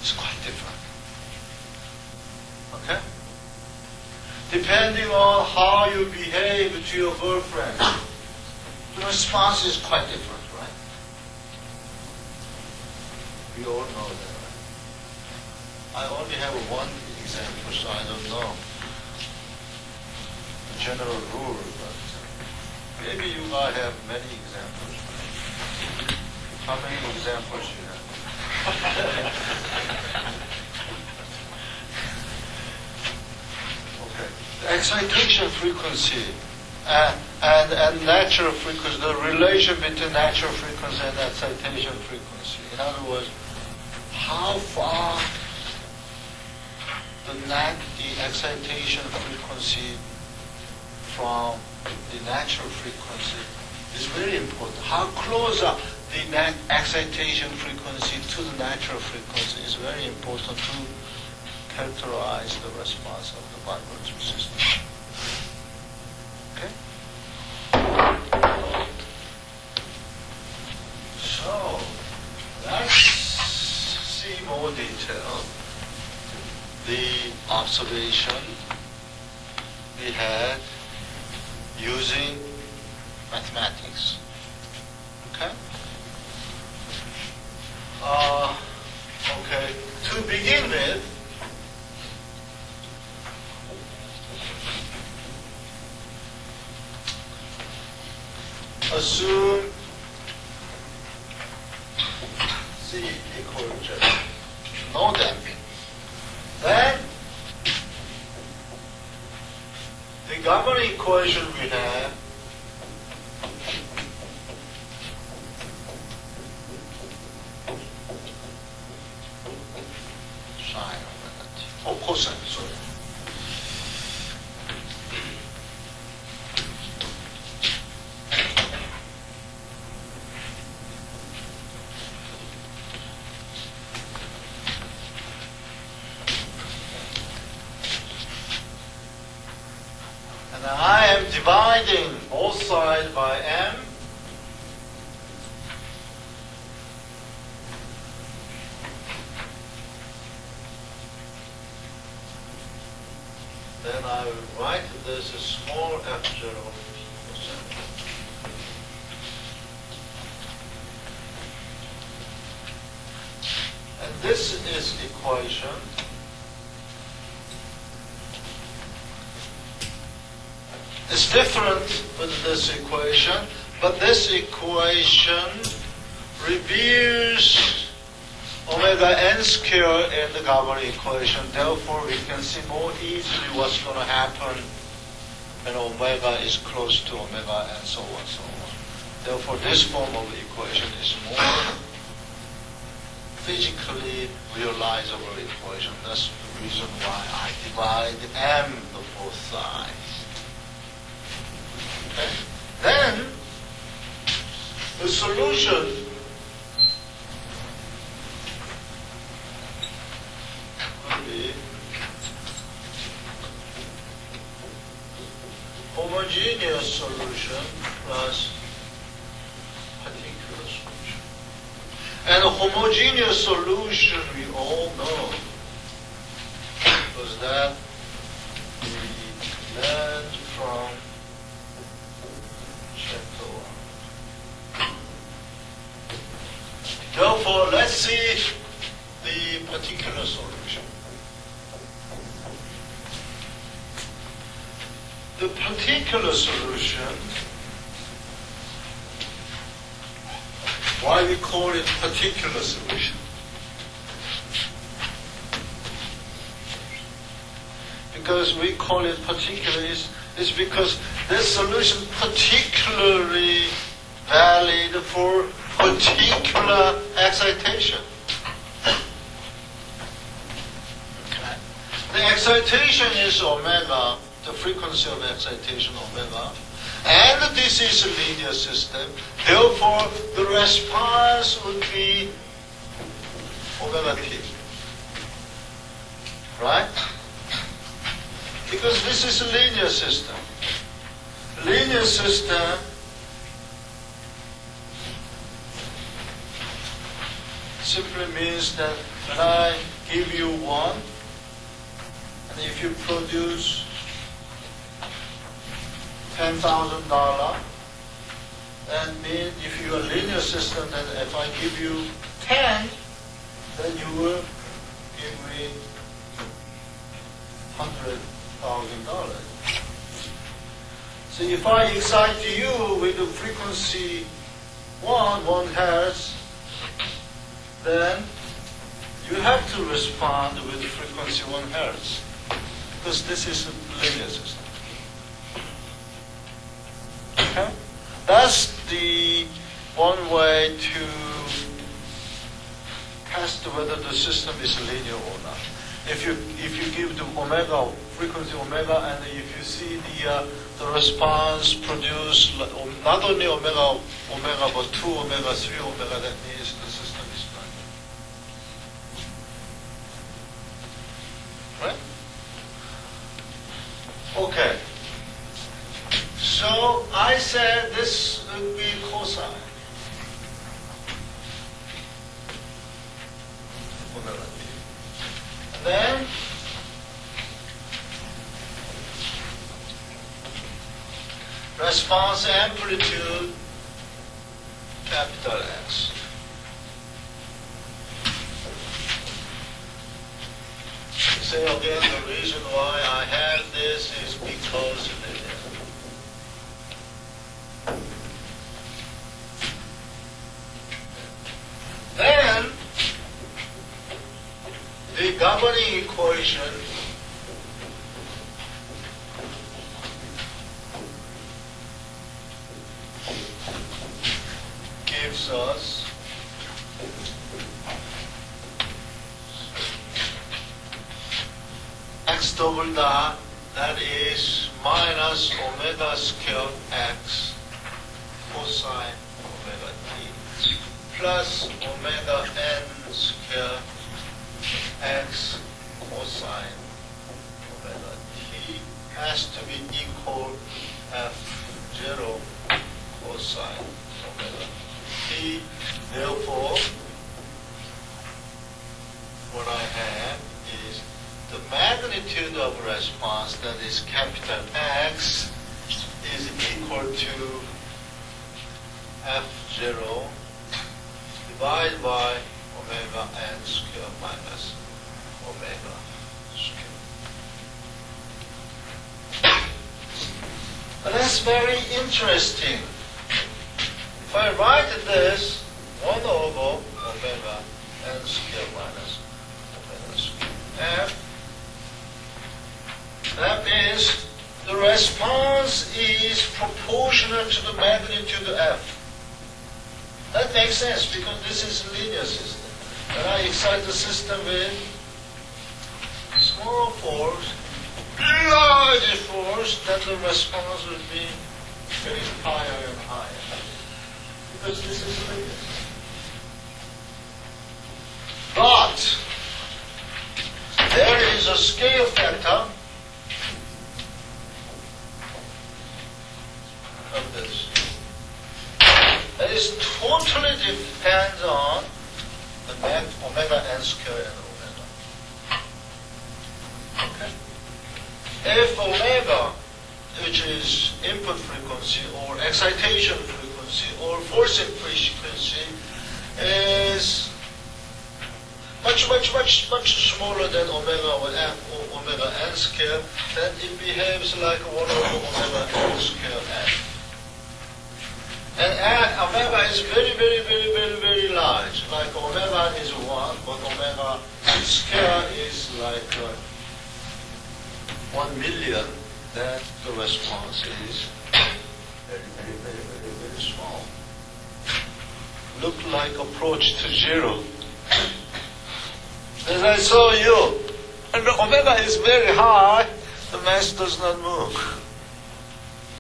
is quite different. Okay? Depending on how you behave to your girlfriend, the response is quite different, right? We all know that, right? I only have one example, so I don't know the general rule, but maybe you might have many examples. How many examples you have? Okay. The excitation frequency and natural frequency, the relation between natural frequency and excitation frequency. In other words, how far the excitation frequency from the natural frequency is very important. How close are the excitation frequency to the natural frequency is very important to characterize the response of the vibratory system. Okay? So, let's see more detail. The observation we had using mathematics. Okay? Okay. To begin with, assume C equals J. Know damping. Then the governing equation we have sine omega t. Oh, cosine, sorry. I am dividing both sides by m. Then I will write this as small f0 percent. And this is equation. It's different with this equation, but this equation reveals omega n squared in the governing equation. Therefore, we can see more easily what's going to happen when omega is close to omega and so on, so on. Therefore, this form of the equation is more physically realizable equation. That's the reason why I divide m to both sides. Okay. Then, the solution will be homogeneous solution plus particular solution. And a homogeneous solution we all know was that we learned from Therefore, let's see the particular solution. The particular solution, why we call it particular solution? Because we call it particular is because this solution particularly valid for particular excitation. Okay. The excitation is omega, the frequency of excitation omega, and this is a linear system. Therefore, the response would be omega t. Right? Because this is a linear system. Linear system, simply means that when I give you 1, and if you produce $10,000, that means if you are a linear system, then if I give you 10, then you will give me $100,000. So if I excite you with the frequency 1 hertz, then you have to respond with the frequency 1 hertz, because this is a linear system. Okay? That's the one way to test whether the system is linear or not. If you give the omega, frequency omega, and if you see the response produced not only omega, but 2 omega, 3 omega, that means the system is linear. Right? Okay. So I said this would be cosine. Omega t. And then response amplitude, capital X. Say again, the reason why I have this is because then the governing equation gives us x double dot, that is minus omega squared x cosine omega t plus omega n squared x cosine omega t has to be equal f0 cosine omega t. Therefore, what I have is the magnitude of response, that is capital X, is equal to f0 divided by omega n squared minus omega squared. But that's very interesting. If I write this 1 over omega n squared minus omega squared f, that means the response is proportional to the magnitude f. That makes sense because this is a linear system. When I excite the system with small force, large force, then the response will be getting higher and higher. Because this is linear. But there is a scale factor of this. That is totally depends on the omega n squared and omega. Okay? If omega, which is input frequency or excitation frequency or forcing frequency, is much smaller than omega or omega n squared, then it behaves like 1 over omega n squared n. And omega is very large. Like omega is 1, but omega squared is like 1 million. Then the response is very small. Look like approach to 0. As I saw you, and the omega is very high, the mass does not move.